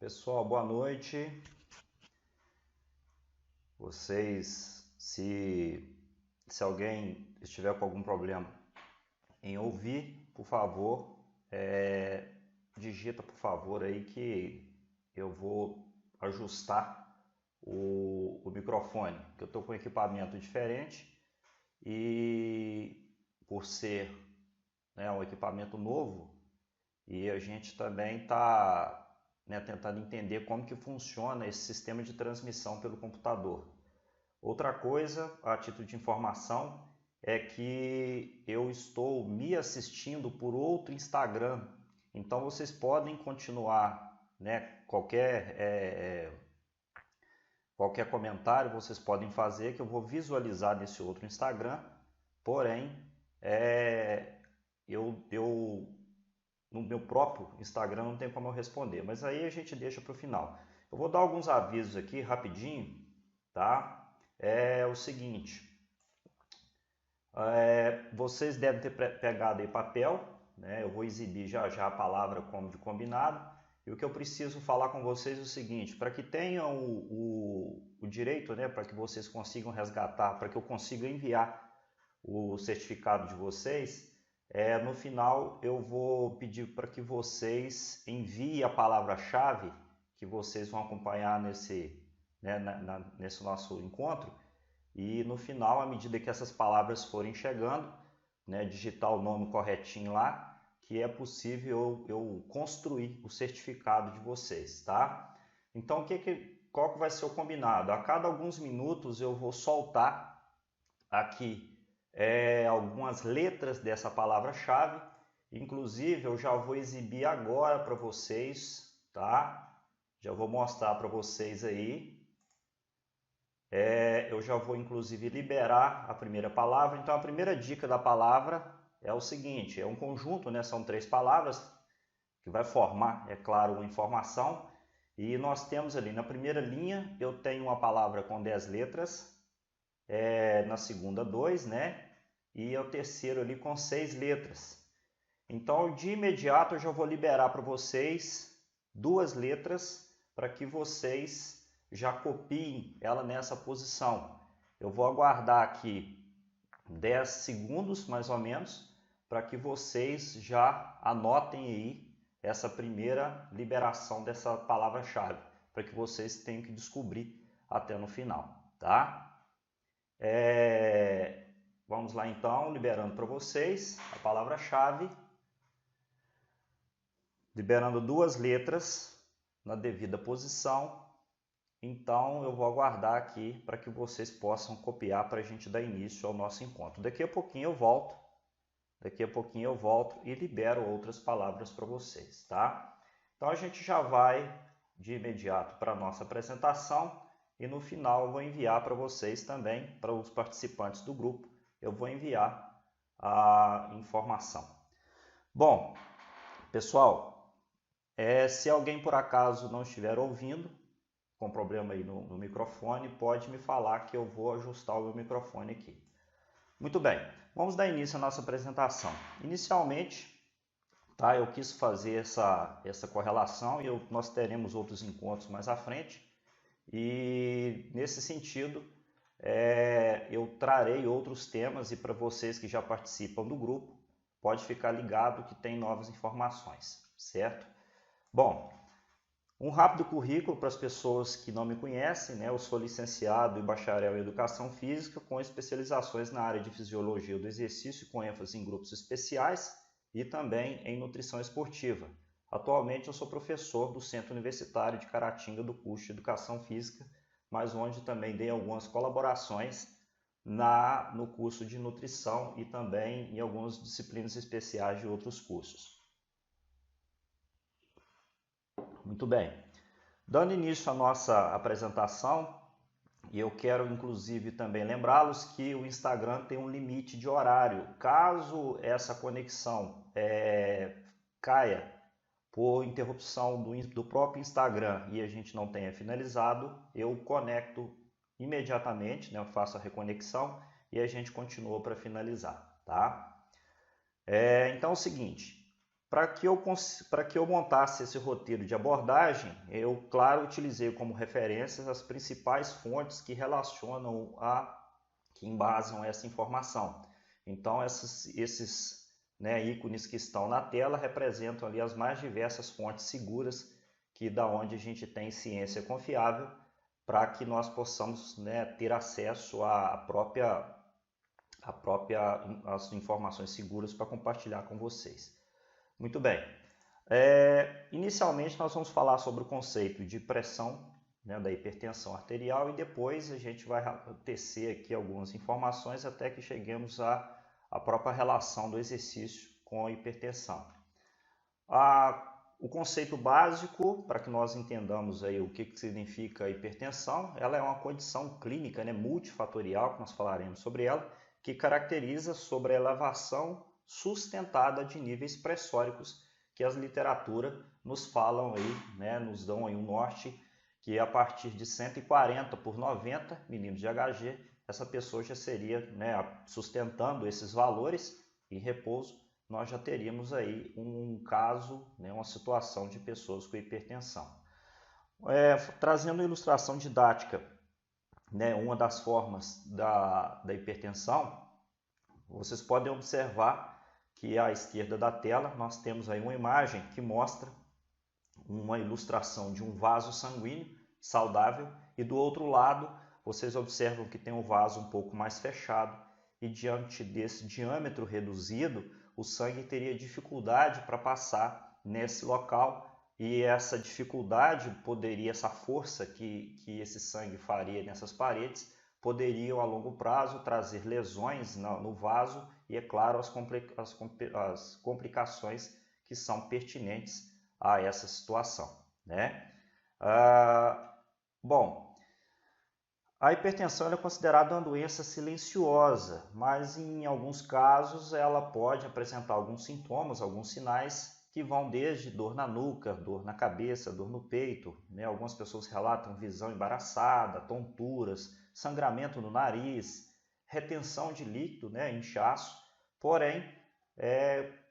Pessoal, boa noite. Vocês, se alguém estiver com algum problema em ouvir, por favor, digita por favor aí que eu vou ajustar o microfone, que eu estou com um equipamento diferente e por ser, né, um equipamento novo, e a gente também está, né, tentando entender como que funciona esse sistema de transmissão pelo computador. Outra coisa, a título de informação, é que eu estou me assistindo por outro Instagram. Então vocês podem continuar, né, qualquer comentário vocês podem fazer que eu vou visualizar nesse outro Instagram. Porém, eu no meu próprio Instagram não tem como eu responder, mas aí a gente deixa para o final. Eu vou dar alguns avisos aqui rapidinho, tá? É o seguinte, vocês devem ter pegado aí papel, né? Eu vou exibir já já a palavra como de combinado, e o que eu preciso falar com vocês é o seguinte, para que tenham o direito, né, para que vocês consigam resgatar, para que eu consiga enviar o certificado de vocês, no final eu vou pedir para que vocês enviem a palavra-chave que vocês vão acompanhar nesse, né, nesse nosso encontro, e no final, à medida que essas palavras forem chegando, né, digitar o nome corretinho lá, que é possível eu construir o certificado de vocês, tá? Então, qual que vai ser o combinado? A cada alguns minutos eu vou soltar aqui algumas letras dessa palavra-chave. Inclusive, eu já vou exibir agora para vocês, tá? Já vou mostrar para vocês aí. Eu já vou, inclusive, liberar a primeira palavra. Então, a primeira dica da palavra é o seguinte, é um conjunto, né? São 3 palavras que vai formar, é claro, uma informação. E nós temos ali, na primeira linha, eu tenho uma palavra com 10 letras, na segunda 2, né? E o terceiro ali com 6 letras. Então, de imediato, eu já vou liberar para vocês 2 letras para que vocês já copiem ela nessa posição. Eu vou aguardar aqui 10 segundos, mais ou menos, para que vocês já anotem aí essa primeira liberação dessa palavra-chave, para que vocês tenham que descobrir até no final, tá? Vamos lá então, liberando para vocês a palavra-chave, liberando 2 letras na devida posição. Então eu vou aguardar aqui para que vocês possam copiar para a gente dar início ao nosso encontro. Daqui a pouquinho eu volto, e libero outras palavras para vocês, tá? Então a gente já vai de imediato para a nossa apresentação e no final eu vou enviar para vocês também, para os participantes do grupo, eu vou enviar a informação. Bom, pessoal, se alguém por acaso não estiver ouvindo, com problema aí no microfone, pode me falar que eu vou ajustar o meu microfone aqui. Muito bem, vamos dar início à nossa apresentação. Inicialmente, tá, eu quis fazer essa correlação e nós teremos outros encontros mais à frente. E nesse sentido, eu trarei outros temas e para vocês que já participam do grupo, pode ficar ligado que tem novas informações, certo? Bom, um rápido currículo para as pessoas que não me conhecem, né? Eu sou licenciado e bacharel em Educação Física com especializações na área de Fisiologia do Exercício com ênfase em grupos especiais e também em Nutrição Esportiva. Atualmente eu sou professor do Centro Universitário de Caratinga do curso de Educação Física, mas onde também dei algumas colaborações no curso de Nutrição e também em algumas disciplinas especiais de outros cursos. Muito bem. Dando início à nossa apresentação, e eu quero inclusive também lembrá-los que o Instagram tem um limite de horário. Caso essa conexão caia por interrupção do próprio Instagram e a gente não tenha finalizado, eu conecto imediatamente, né? Eu faço a reconexão e a gente continua para finalizar, tá? Então é o seguinte, Para que eu montasse esse roteiro de abordagem, eu, claro, utilizei como referências as principais fontes que que embasam essa informação. Então, esses ícones que estão na tela representam ali as mais diversas fontes seguras da onde a gente tem ciência confiável para que nós possamos ter acesso às informações seguras para compartilhar com vocês. Muito bem. Inicialmente nós vamos falar sobre o conceito de pressão, da hipertensão arterial, e depois a gente vai tecer aqui algumas informações até que cheguemos à própria relação do exercício com a hipertensão. O conceito básico, para que nós entendamos aí o que significa a hipertensão, ela é uma condição clínica multifatorial, que nós falaremos sobre ela, que caracteriza sobre a elevação sustentada de níveis pressóricos que as literaturas nos falam aí, nos dão aí um norte, que a partir de 140 por 90 milímetros de Hg, essa pessoa já seria, sustentando esses valores em repouso, nós já teríamos aí um caso, uma situação de pessoas com hipertensão. Trazendo ilustração didática, uma das formas da hipertensão, vocês podem observar que à esquerda da tela nós temos aí uma imagem que mostra uma ilustração de um vaso sanguíneo saudável e do outro lado vocês observam que tem um vaso um pouco mais fechado e diante desse diâmetro reduzido o sangue teria dificuldade para passar nesse local e essa dificuldade essa força que esse sangue faria nessas paredes poderiam a longo prazo trazer lesões no vaso e, é claro, as complicações que são pertinentes a essa situação. Bom, a hipertensão é considerada uma doença silenciosa, mas em alguns casos ela pode apresentar alguns sintomas, alguns sinais que vão desde dor na nuca, dor na cabeça, dor no peito. Algumas pessoas relatam visão embaraçada, tonturas, sangramento no nariz, retenção de líquido, inchaço. Porém,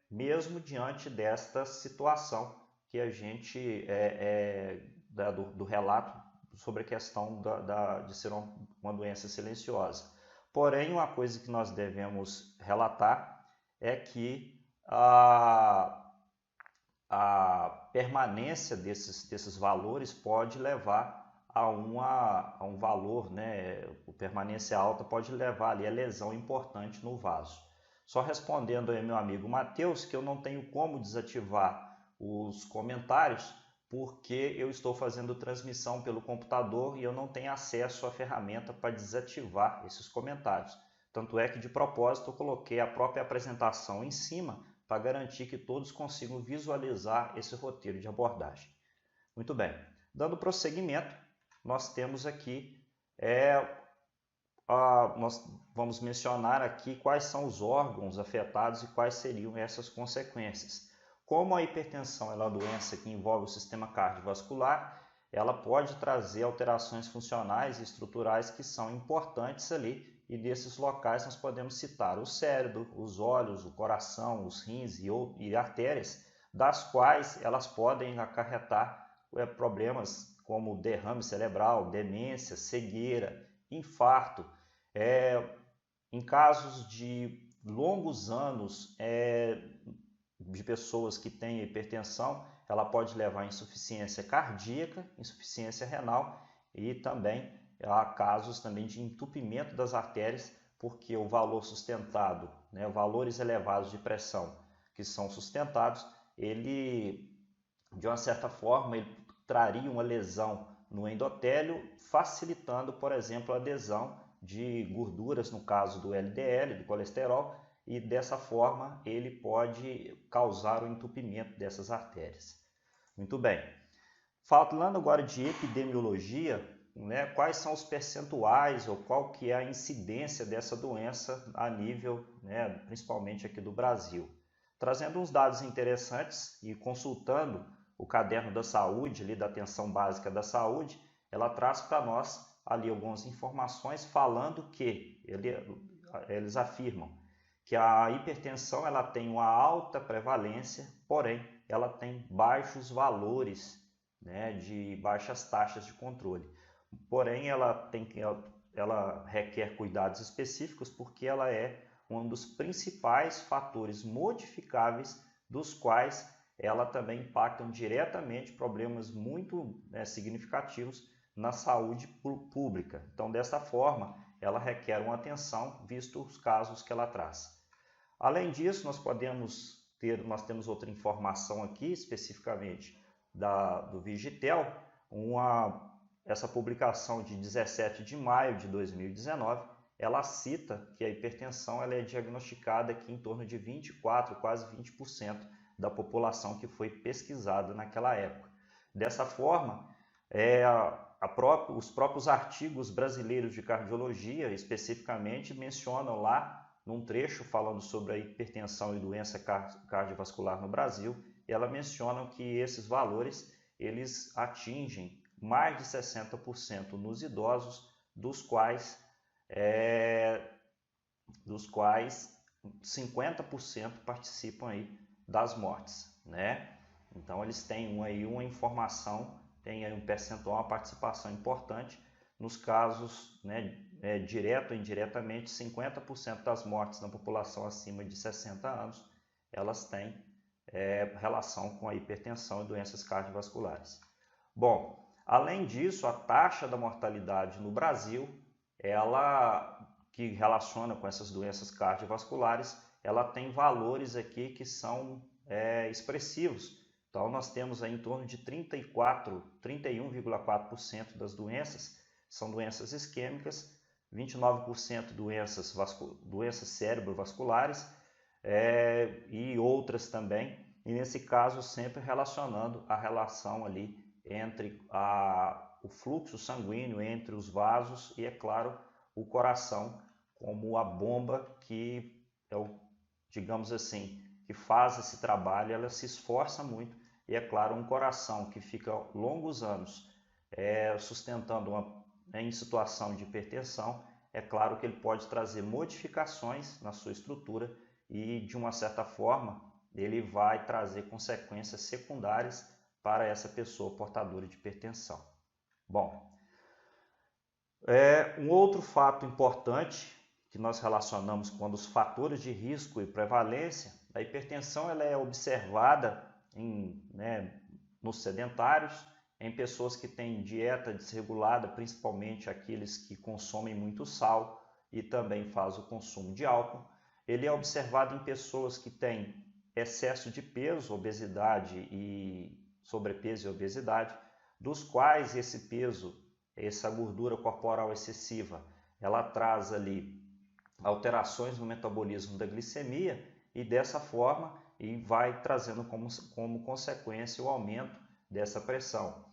mesmo diante desta situação que a gente do relato sobre a questão de ser uma doença silenciosa. Porém, uma coisa que nós devemos relatar é que a permanência desses valores pode levar a um valor, a permanência alta pode levar ali a lesão importante no vaso. Só respondendo aí meu amigo Matheus, que eu não tenho como desativar os comentários, porque eu estou fazendo transmissão pelo computador e eu não tenho acesso à ferramenta para desativar esses comentários. Tanto é que de propósito eu coloquei a própria apresentação em cima para garantir que todos consigam visualizar esse roteiro de abordagem. Muito bem, dando prosseguimento, nós temos aqui, nós vamos mencionar aqui quais são os órgãos afetados e quais seriam essas consequências. Como a hipertensão é uma doença que envolve o sistema cardiovascular, ela pode trazer alterações funcionais e estruturais que são importantes ali, e desses locais nós podemos citar o cérebro, os olhos, o coração, os rins e artérias, das quais elas podem acarretar problemas como derrame cerebral, demência, cegueira, infarto. Em casos de longos anos de pessoas que têm hipertensão, ela pode levar a insuficiência cardíaca, insuficiência renal e também há casos também de entupimento das artérias, porque o valor sustentado, valores elevados de pressão que são sustentados, ele de uma certa forma ele traria uma lesão no endotélio, facilitando, por exemplo, a adesão de gorduras, no caso do LDL, do colesterol, e dessa forma ele pode causar o entupimento dessas artérias. Muito bem. Falando agora de epidemiologia, quais são os percentuais ou qual que é a incidência dessa doença a nível, principalmente aqui do Brasil. Trazendo uns dados interessantes e consultando o caderno da saúde, ali, da atenção básica da saúde, ela traz para nós ali algumas informações falando que eles afirmam que a hipertensão ela tem uma alta prevalência, porém ela tem baixos valores, né, de baixas taxas de controle. Porém, ela requer cuidados específicos porque ela é um dos principais fatores modificáveis dos quais ela também impactam diretamente problemas muito, né, significativos na saúde pública. Então, desta forma, ela requer uma atenção, visto os casos que ela traz. Além disso, nós temos outra informação aqui, especificamente do Vigitel, essa publicação de 17 de maio de 2019, ela cita que a hipertensão ela é diagnosticada aqui em torno de 24%, quase 20% da população que foi pesquisada naquela época. Dessa forma, os próprios artigos brasileiros de cardiologia, especificamente, mencionam lá, num trecho falando sobre a hipertensão e doença cardiovascular no Brasil, ela menciona que esses valores eles atingem mais de 60% nos idosos, dos quais 50% participam aí das mortes, né? Então eles têm aí uma informação, tem aí um percentual, uma participação importante nos casos, né, direto ou indiretamente, 50% das mortes na população acima de 60 anos, elas têm relação com a hipertensão e doenças cardiovasculares. Bom, além disso, a taxa da mortalidade no Brasil, ela que relaciona com essas doenças cardiovasculares, ela tem valores aqui que são expressivos. Então, nós temos aí em torno de 31,4% das doenças são doenças isquêmicas, 29% doenças cerebrovasculares e outras também. E nesse caso, sempre relacionando a relação ali entre o fluxo sanguíneo entre os vasos e, é claro, o coração como a bomba que digamos assim, que faz esse trabalho, ela se esforça muito e, é claro, um coração que fica longos anos sustentando em situação de hipertensão, é claro que ele pode trazer modificações na sua estrutura e, de uma certa forma, ele vai trazer consequências secundárias para essa pessoa portadora de hipertensão. Bom, um outro fato importante que nós relacionamos com os fatores de risco e prevalência, a hipertensão ela é observada nos sedentários, em pessoas que têm dieta desregulada, principalmente aqueles que consomem muito sal e também fazem o consumo de álcool. Ele é observado em pessoas que têm excesso de peso, obesidade e sobrepeso e obesidade, dos quais esse peso, essa gordura corporal excessiva, ela traz ali alterações no metabolismo da glicemia e dessa forma vai trazendo como consequência o aumento dessa pressão.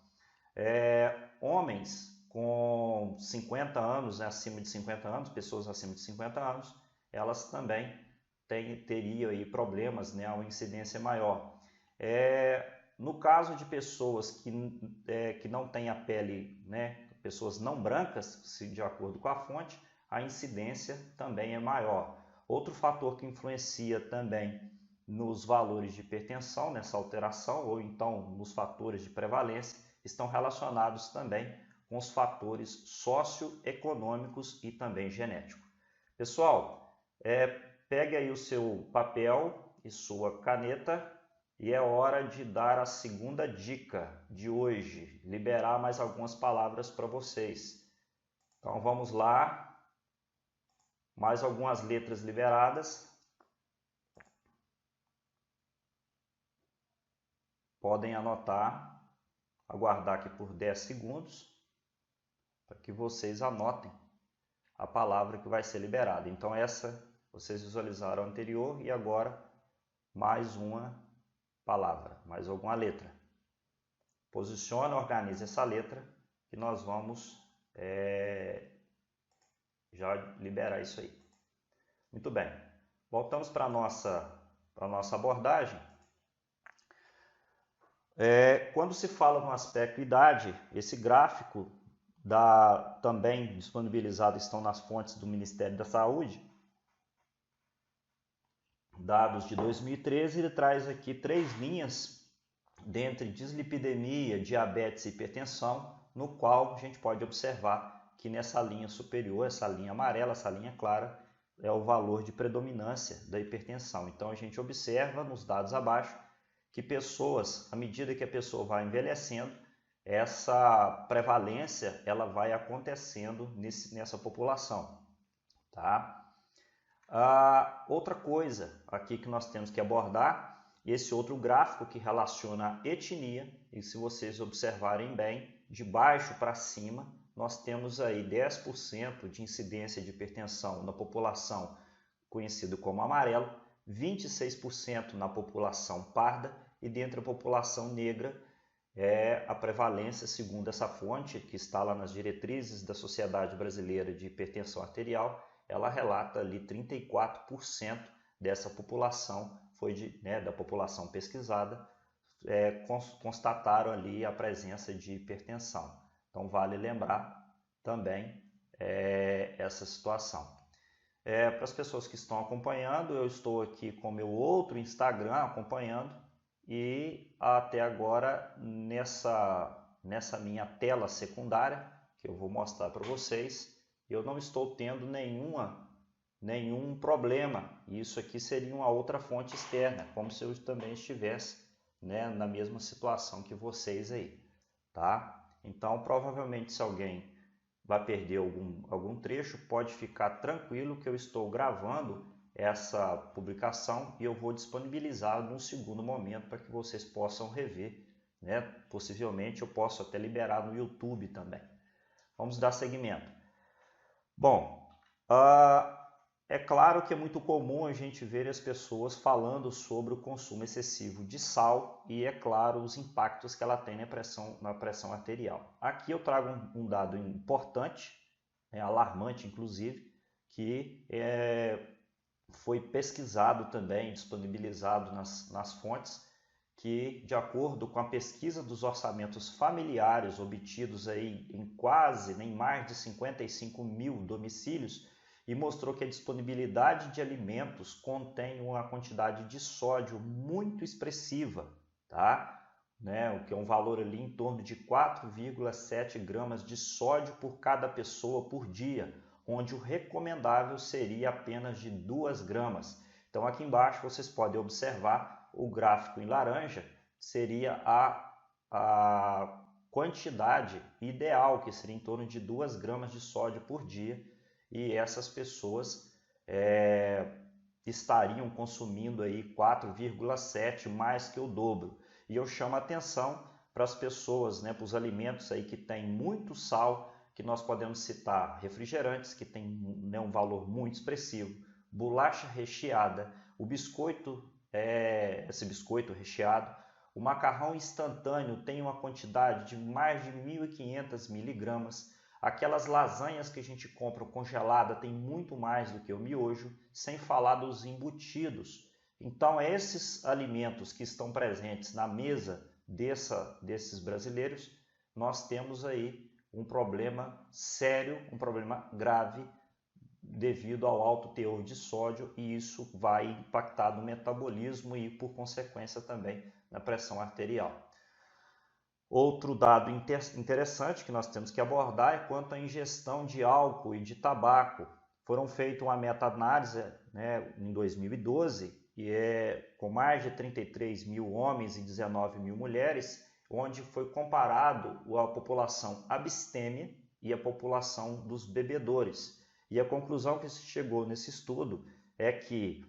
Homens com 50 anos, né, acima de 50 anos, pessoas acima de 50 anos, elas também teriam aí problemas, né, uma incidência maior. No caso de pessoas que não têm a pele, né, pessoas não brancas, de acordo com a fonte, a incidência também é maior. Outro fator que influencia também nos valores de hipertensão, nessa alteração, ou então nos fatores de prevalência, estão relacionados também com os fatores socioeconômicos e também genéticos. Pessoal, pegue aí o seu papel e sua caneta e é hora de dar a segunda dica de hoje, liberar mais algumas palavras para vocês. Então vamos lá, mais algumas letras liberadas. Podem anotar, aguardar aqui por 10 segundos, para que vocês anotem a palavra que vai ser liberada. Então essa vocês visualizaram anterior e agora mais uma palavra, mais alguma letra. Posiciona, organize essa letra que nós vamos já liberar isso aí. Muito bem. Voltamos para a nossa abordagem. Quando se fala no aspecto idade, esse gráfico também disponibilizado, estão nas fontes do Ministério da Saúde, dados de 2013, ele traz aqui 3 linhas dentre dislipidemia, diabetes e hipertensão, no qual a gente pode observar que nessa linha superior, essa linha amarela, essa linha clara, é o valor de predominância da hipertensão. Então a gente observa nos dados abaixo que pessoas, à medida que a pessoa vai envelhecendo, essa prevalência ela vai acontecendo nessa população, tá? Outra coisa aqui que nós temos que abordar, esse outro gráfico que relaciona a etnia, e se vocês observarem bem, de baixo para cima, nós temos aí 10% de incidência de hipertensão na população conhecida como amarelo, 26% na população parda e dentro da população negra a prevalência, segundo essa fonte, que está lá nas diretrizes da Sociedade Brasileira de Hipertensão Arterial, ela relata ali 34% dessa população, da população pesquisada, constataram ali a presença de hipertensão. Então vale lembrar também essa situação. Para as pessoas que estão acompanhando, eu estou aqui com meu outro Instagram acompanhando e até agora nessa minha tela secundária, que eu vou mostrar para vocês, eu não estou tendo nenhum problema. Isso aqui seria uma outra fonte externa, como se eu também estivesse, né, na mesma situação que vocês aí, tá? Então, provavelmente, se alguém vai perder algum trecho, pode ficar tranquilo que eu estou gravando essa publicação e eu vou disponibilizar num segundo momento para que vocês possam rever, né? Possivelmente eu posso até liberar no YouTube também. Vamos dar seguimento. Bom, é claro que é muito comum a gente ver as pessoas falando sobre o consumo excessivo de sal e, é claro, os impactos que ela tem na pressão arterial. Aqui eu trago um dado importante, alarmante inclusive, que foi pesquisado também, disponibilizado nas fontes, que de acordo com a pesquisa dos orçamentos familiares obtidos aí em mais de 55 mil domicílios, e mostrou que a disponibilidade de alimentos contém uma quantidade de sódio muito expressiva, tá? O que é um valor ali em torno de 4,7 gramas de sódio por cada pessoa por dia, onde o recomendável seria apenas de 2 gramas. Então aqui embaixo vocês podem observar o gráfico em laranja, seria a quantidade ideal, que seria em torno de 2 gramas de sódio por dia, e essas pessoas estariam consumindo aí 4,7, mais que o dobro. E eu chamo a atenção para as pessoas, para os alimentos aí que tem muito sal, que nós podemos citar refrigerantes, que tem um valor muito expressivo, bolacha recheada, o biscoito, esse biscoito recheado, o macarrão instantâneo tem uma quantidade de mais de 1.500 miligramas, aquelas lasanhas que a gente compra congelada tem muito mais do que o miojo, sem falar dos embutidos. Então, esses alimentos que estão presentes na mesa desses brasileiros, nós temos aí um problema sério, um problema grave, devido ao alto teor de sódio, e isso vai impactar no metabolismo e, por consequência, também na pressão arterial. Outro dado interessante que nós temos que abordar é quanto à ingestão de álcool e de tabaco. Foram feitas uma meta-análise em 2012, com mais de 33 mil homens e 19 mil mulheres, onde foi comparado a população abstêmia e a população dos bebedores. E a conclusão que se chegou nesse estudo é que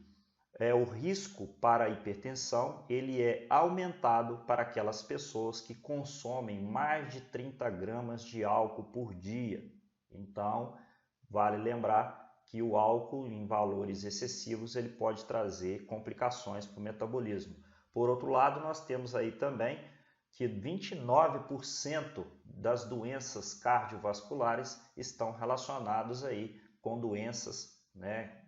o risco para a hipertensão ele é aumentado para aquelas pessoas que consomem mais de 30 gramas de álcool por dia. Então, vale lembrar que o álcool em valores excessivos ele pode trazer complicações para o metabolismo. Por outro lado, nós temos aí também que 29% das doenças cardiovasculares estão relacionadas aí com doenças,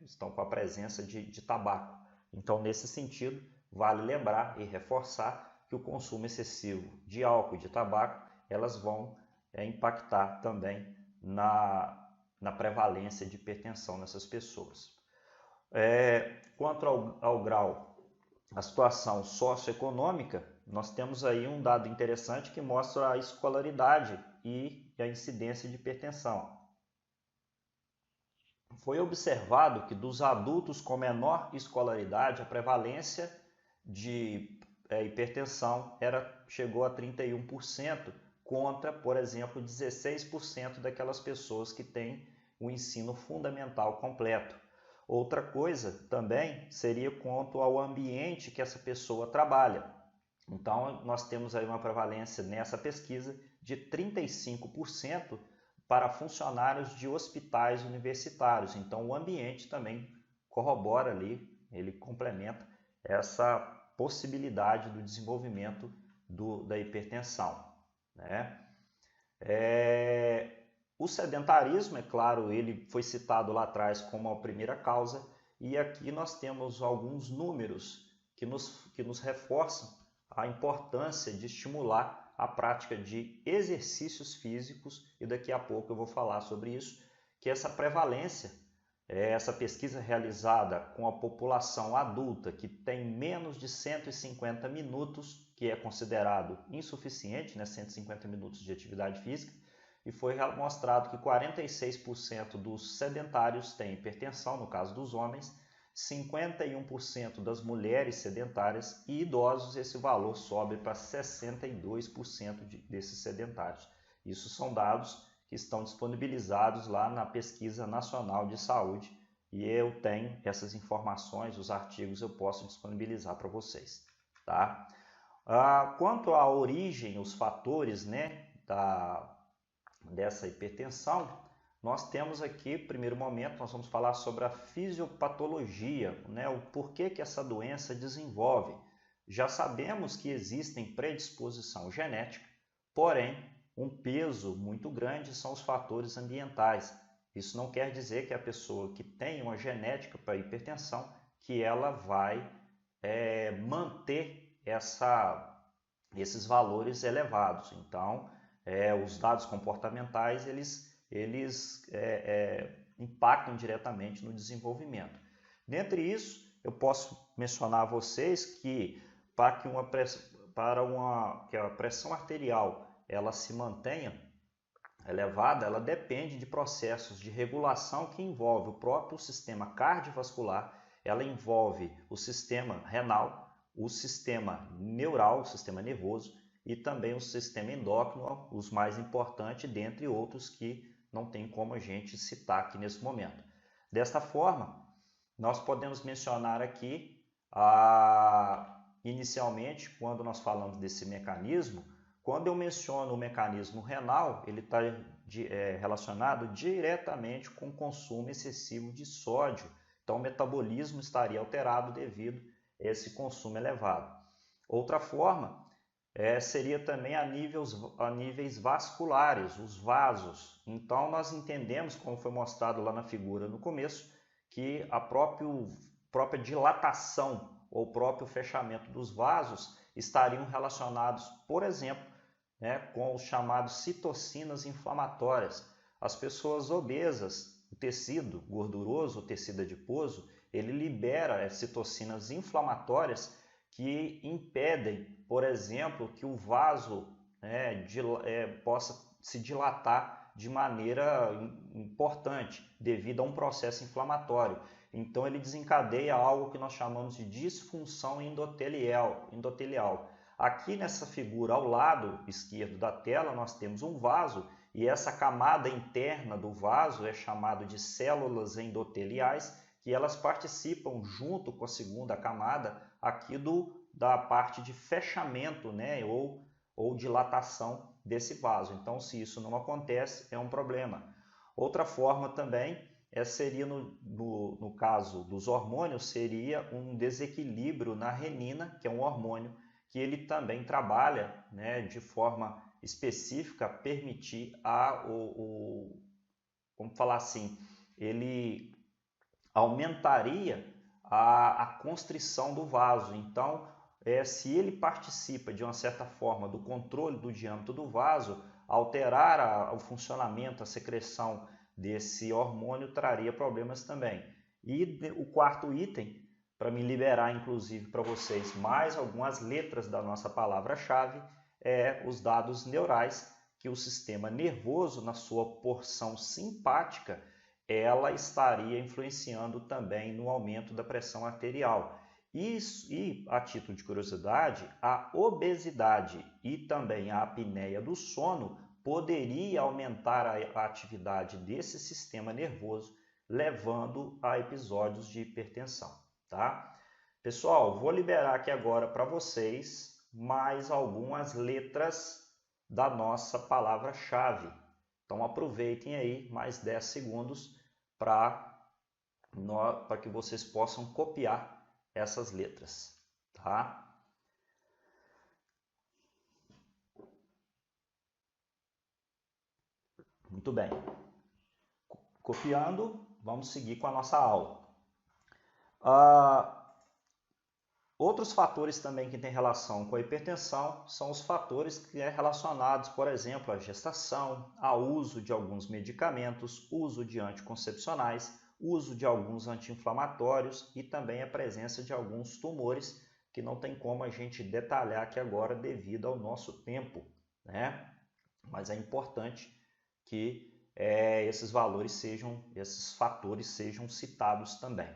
estão com a presença de tabaco. Então, nesse sentido, vale lembrar e reforçar que o consumo excessivo de álcool e de tabaco, elas vão impactar também na prevalência de hipertensão nessas pessoas. Quanto ao grau, a situação socioeconômica, nós temos aí um dado interessante que mostra a escolaridade e a incidência de hipertensão. Foi observado que dos adultos com menor escolaridade, a prevalência de hipertensão chegou a 31%, contra, por exemplo, 16% daquelas pessoas que têm o ensino fundamental completo. Outra coisa também seria quanto ao ambiente que essa pessoa trabalha. Então, nós temos aí uma prevalência nessa pesquisa de 35% para funcionários de hospitais universitários. Então, o ambiente também corrobora ali, ele complementa essa possibilidade do desenvolvimento da hipertensão, né? O sedentarismo, é claro, ele foi citado lá atrás como a primeira causa, e aqui nós temos alguns números que nos reforçam a importância de estimular a prática de exercícios físicos, e daqui a pouco eu vou falar sobre isso, que essa prevalência, essa pesquisa realizada com a população adulta que tem menos de 150 minutos, que é considerado insuficiente, né, 150 minutos de atividade física, e foi mostrado que 46% dos sedentários têm hipertensão, no caso dos homens, 51% das mulheres sedentárias, e idosos esse valor sobe para 62% desses sedentários. Isso são dados que estão disponibilizados lá na Pesquisa Nacional de Saúde, e eu tenho essas informações, os artigos eu posso disponibilizar para vocês, tá? Quanto à origem, os fatores, né, dessa hipertensão, nós temos aqui, primeiro momento, nós vamos falar sobre a fisiopatologia, né? O porquê que essa doença desenvolve. Já sabemos que existem predisposição genética, porém, um peso muito grande são os fatores ambientais. Isso não quer dizer que a pessoa que tem uma genética para hipertensão, que ela vai manter esses valores elevados. Então, os dados comportamentais, eles impactam diretamente no desenvolvimento. Dentre isso, eu posso mencionar a vocês que que a pressão arterial ela se mantenha elevada, ela depende de processos de regulação que envolve o próprio sistema cardiovascular, ela envolve o sistema renal, o sistema neural, o sistema nervoso, e também o sistema endócrino, os mais importantes, dentre outros que não tem como a gente citar aqui nesse momento. Desta forma, nós podemos mencionar aqui, inicialmente, quando nós falamos desse mecanismo, quando eu menciono o mecanismo renal, ele está relacionado diretamente com o consumo excessivo de sódio. Então, o metabolismo estaria alterado devido a esse consumo elevado. Outra forma seria também a níveis vasculares, os vasos. Então, nós entendemos, como foi mostrado lá na figura no começo, que a própria dilatação ou o próprio fechamento dos vasos estariam relacionados, por exemplo, com os chamados citocinas inflamatórias. As pessoas obesas, o tecido gorduroso, o tecido adiposo, ele libera citocinas inflamatórias que impedem, por exemplo, que o vaso possa se dilatar de maneira importante devido a um processo inflamatório. Então ele desencadeia algo que nós chamamos de disfunção endotelial. Aqui nessa figura ao lado esquerdo da tela nós temos um vaso, e essa camada interna do vaso é chamada de células endoteliais, que elas participam junto com a segunda camada aqui da parte de fechamento, né, ou dilatação desse vaso. Então, se isso não acontece, é um problema. Outra forma também seria, no caso dos hormônios, seria um desequilíbrio na renina, que é um hormônio que ele também trabalha, né, de forma específica a permitir vamos falar assim, ele aumentaria a constrição do vaso. Então, se ele participa de uma certa forma do controle do diâmetro do vaso, alterar o funcionamento, a secreção desse hormônio traria problemas também. E o quarto item, para me liberar inclusive para vocês mais algumas letras da nossa palavra-chave, é os dados neurais, que o sistema nervoso, na sua porção simpática, ela estaria influenciando também no aumento da pressão arterial. E, a título de curiosidade, a obesidade e também a apneia do sono poderia aumentar a atividade desse sistema nervoso, levando a episódios de hipertensão, tá? Pessoal, vou liberar aqui agora para vocês mais algumas letras da nossa palavra-chave. Então aproveitem aí mais 10 segundos para que vocês possam copiar essas letras, tá? Muito bem. Copiando, vamos seguir com a nossa aula. Outros fatores também que têm relação com a hipertensão são os fatores que são relacionados, por exemplo, à gestação, ao uso de alguns medicamentos, uso de anticoncepcionais, uso de alguns anti-inflamatórios e também a presença de alguns tumores que não tem como a gente detalhar aqui agora devido ao nosso tempo, né? Mas é importante que esses fatores sejam citados também.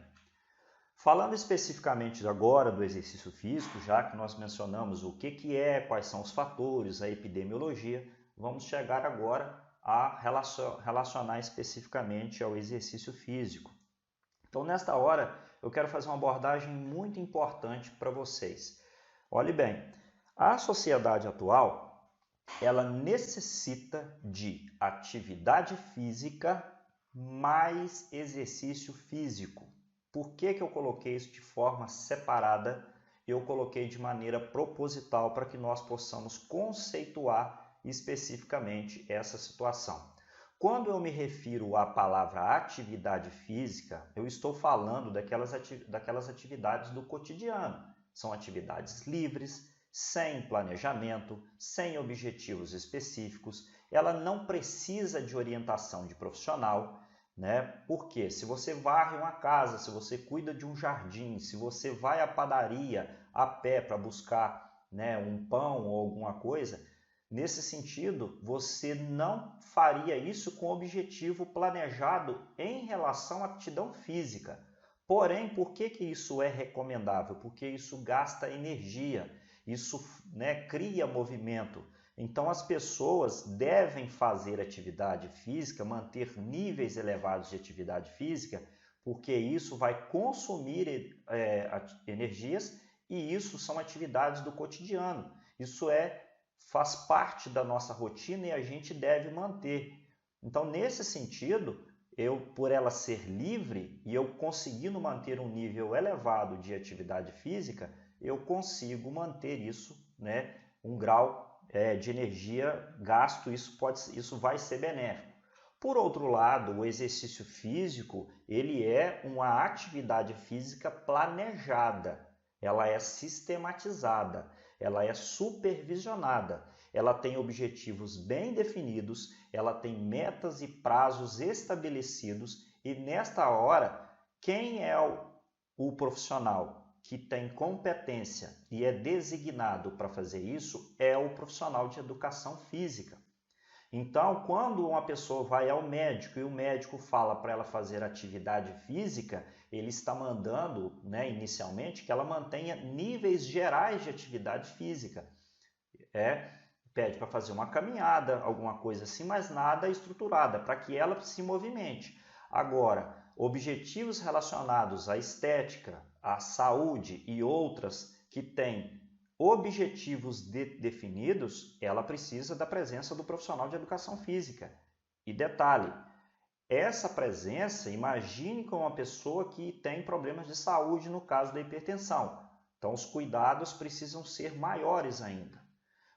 Falando especificamente agora do exercício físico, já que nós mencionamos o que é, quais são os fatores, a epidemiologia, vamos chegar agora a relacionar especificamente ao exercício físico. Então, nesta hora, eu quero fazer uma abordagem muito importante para vocês. Olhe bem, a sociedade atual, ela necessita de atividade física mais exercício físico. Por que eu coloquei isso de forma separada? Eu coloquei de maneira proposital para que nós possamos conceituar especificamente essa situação. Quando eu me refiro à palavra atividade física, eu estou falando daquelas atividades do cotidiano. São atividades livres, sem planejamento, sem objetivos específicos. Ela não precisa de orientação de profissional, né? Porque se você varre uma casa, se você cuida de um jardim, se você vai à padaria a pé para buscar, né, um pão ou alguma coisa, nesse sentido, você não faria isso com objetivo planejado em relação à aptidão física. Porém, por que isso é recomendável? Porque isso gasta energia, isso, né, cria movimento. Então, as pessoas devem fazer atividade física, manter níveis elevados de atividade física, porque isso vai consumir energias e isso são atividades do cotidiano. Isso faz parte da nossa rotina e a gente deve manter. Então, nesse sentido, por ela ser livre e eu conseguindo manter um nível elevado de atividade física, eu consigo manter isso, né, um grau de energia gasto, isso vai ser benéfico. Por outro lado, o exercício físico, ele é uma atividade física planejada, ela é sistematizada, ela é supervisionada, ela tem objetivos bem definidos, ela tem metas e prazos estabelecidos e nesta hora, quem é o profissional que tem competência e é designado para fazer isso é o profissional de educação física. Então, quando uma pessoa vai ao médico e o médico fala para ela fazer atividade física, ele está mandando, né, inicialmente, que ela mantenha níveis gerais de atividade física. Pede para fazer uma caminhada, alguma coisa assim, mas nada estruturada, para que ela se movimente. Agora, objetivos relacionados à estética, à saúde e outras que têm objetivos definidos, ela precisa da presença do profissional de educação física. E detalhe, essa presença, imagine com uma pessoa que tem problemas de saúde no caso da hipertensão. Então, os cuidados precisam ser maiores ainda.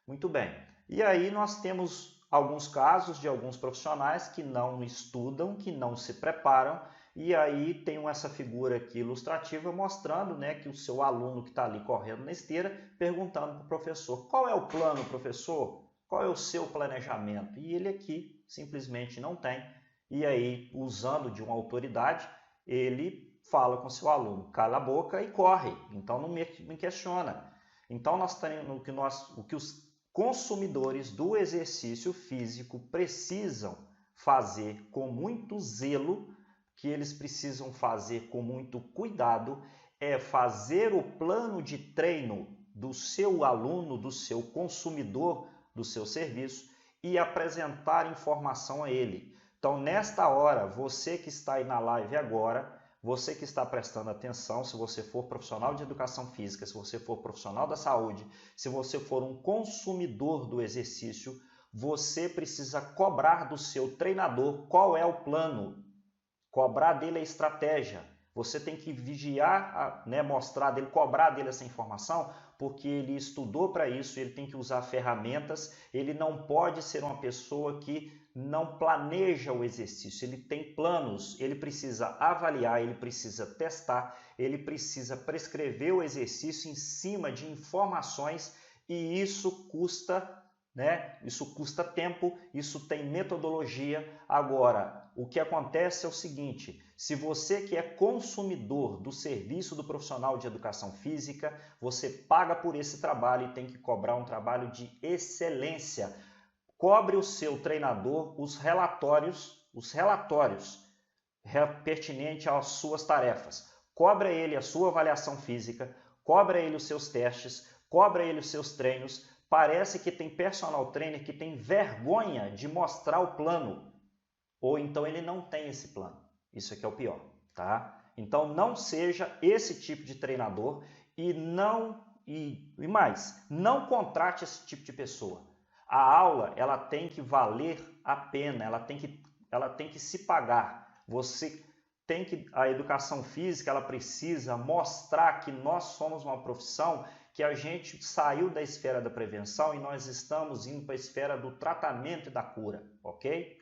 Muito bem. E aí nós temos alguns casos de alguns profissionais que não estudam, que não se preparam, e aí tem essa figura aqui ilustrativa mostrando, né, que o seu aluno que está ali correndo na esteira, perguntando para o professor, qual é o plano, professor? Qual é o seu planejamento? E ele aqui simplesmente não tem. E aí, usando de uma autoridade, ele fala com seu aluno, cala a boca e corre, então não me questiona. Então nós temos o que os consumidores do exercício físico precisam fazer com muito zelo, que eles precisam fazer com muito cuidado, é fazer o plano de treino do seu aluno, do seu consumidor, do seu serviço e apresentar informação a ele. Então, nesta hora, você que está aí na live agora, você que está prestando atenção, se você for profissional de educação física, se você for profissional da saúde, se você for um consumidor do exercício, você precisa cobrar do seu treinador qual é o plano, cobrar dele a estratégia. Você tem que vigiar, mostrar dele, cobrar dele essa informação, porque ele estudou para isso, ele tem que usar ferramentas, ele não pode ser uma pessoa que não planeja o exercício, ele tem planos, ele precisa avaliar, ele precisa testar, ele precisa prescrever o exercício em cima de informações e isso custa, Isso custa tempo, isso tem metodologia. Agora, o que acontece é o seguinte, se você que é consumidor do serviço do profissional de educação física, você paga por esse trabalho e tem que cobrar um trabalho de excelência. Cobre o seu treinador os relatórios pertinentes às suas tarefas. Cobra ele a sua avaliação física, cobra ele os seus testes, cobra ele os seus treinos. Parece que tem personal trainer que tem vergonha de mostrar o plano, ou então ele não tem esse plano. Isso aqui é o pior, tá? Então não seja esse tipo de treinador e não contrate esse tipo de pessoa. A aula, ela tem que valer a pena, ela tem que se pagar. A educação física, ela precisa mostrar que nós somos uma profissão que a gente saiu da esfera da prevenção e nós estamos indo para a esfera do tratamento e da cura, ok?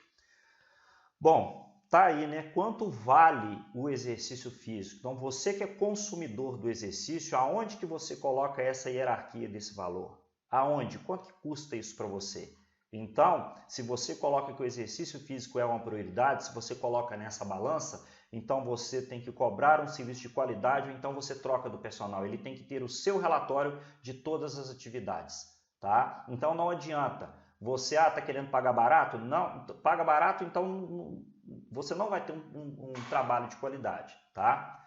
Bom, tá aí, Quanto vale o exercício físico? Então, você que é consumidor do exercício, aonde que você coloca essa hierarquia desse valor? Aonde? Quanto que custa isso para você? Então, se você coloca que o exercício físico é uma prioridade, se você coloca nessa balança, então você tem que cobrar um serviço de qualidade ou então você troca do personal. Ele tem que ter o seu relatório de todas as atividades, tá? Então não adianta. Você está querendo pagar barato? Não, paga barato, então você não vai ter um trabalho de qualidade, tá?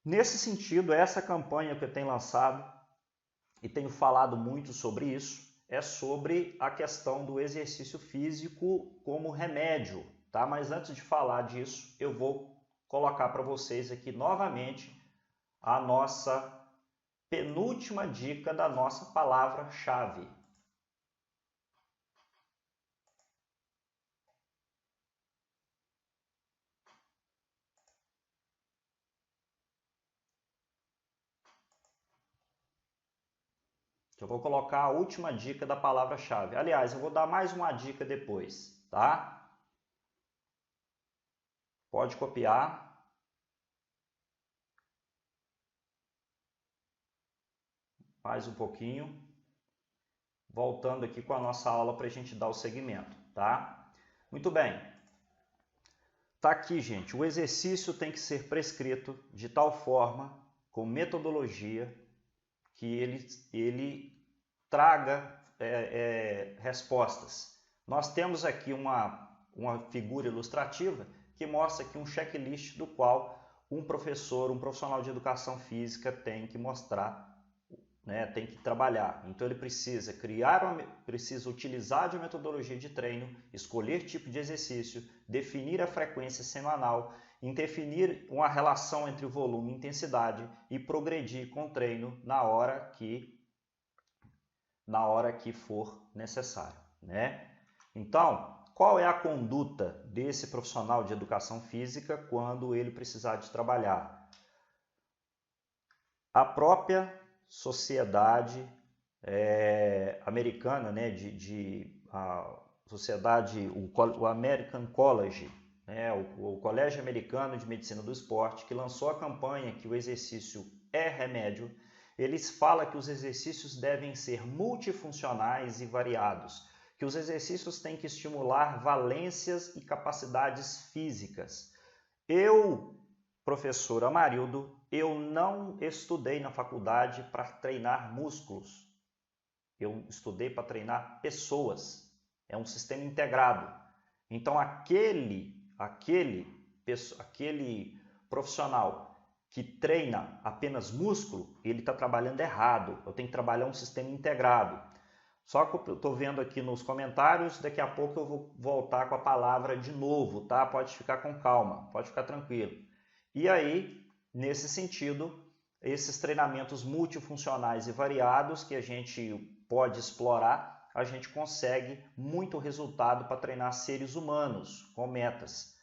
Nesse sentido, essa campanha que eu tenho lançado e tenho falado muito sobre isso, é sobre a questão do exercício físico como remédio, tá? Mas antes de falar disso, eu vou colocar para vocês aqui novamente a nossa penúltima dica da nossa palavra-chave. Eu vou colocar a última dica da palavra-chave. Aliás, eu vou dar mais uma dica depois, tá? Pode copiar. Mais um pouquinho. Voltando aqui com a nossa aula para a gente dar o segmento, tá? Muito bem. Tá aqui, gente. O exercício tem que ser prescrito de tal forma, com metodologia, que ele traga respostas. Nós temos aqui uma figura ilustrativa que mostra aqui um checklist do qual um professor, um profissional de educação física tem que mostrar, tem que trabalhar. Então ele precisa precisa utilizar de metodologia de treino, escolher tipo de exercício, definir a frequência semanal, definir uma relação entre volume e intensidade e progredir com o treino na hora que for necessário, Então, qual é a conduta desse profissional de educação física quando ele precisar de trabalhar? A própria sociedade americana, a sociedade, o American College, o Colégio Americano de Medicina do Esporte, que lançou a campanha que o exercício é remédio, eles falam que os exercícios devem ser multifuncionais e variados, que os exercícios têm que estimular valências e capacidades físicas. Eu professor Amarildo, eu não estudei na faculdade para treinar músculos. Eu estudei para treinar pessoas. É um sistema integrado. Então, aquele profissional que treina apenas músculo, ele está trabalhando errado. Eu tenho que trabalhar um sistema integrado. Só que eu estou vendo aqui nos comentários, daqui a pouco eu vou voltar com a palavra de novo, tá? Pode ficar com calma, pode ficar tranquilo. E aí, nesse sentido, esses treinamentos multifuncionais e variados que a gente pode explorar, a gente consegue muito resultado para treinar seres humanos com metas.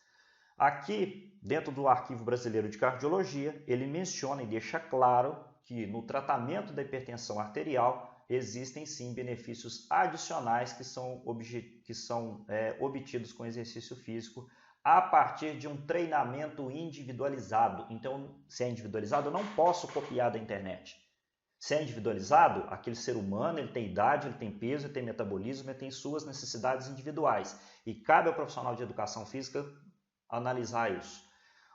Aqui, dentro do Arquivo Brasileiro de Cardiologia, ele menciona e deixa claro que no tratamento da hipertensão arterial existem sim benefícios adicionais que são obtidos com exercício físico a partir de um treinamento individualizado. Então, se é individualizado, eu não posso copiar da internet. Se é individualizado, aquele ser humano ele tem idade, ele tem peso, ele tem metabolismo, ele tem suas necessidades individuais. E cabe ao profissional de educação física analisar isso.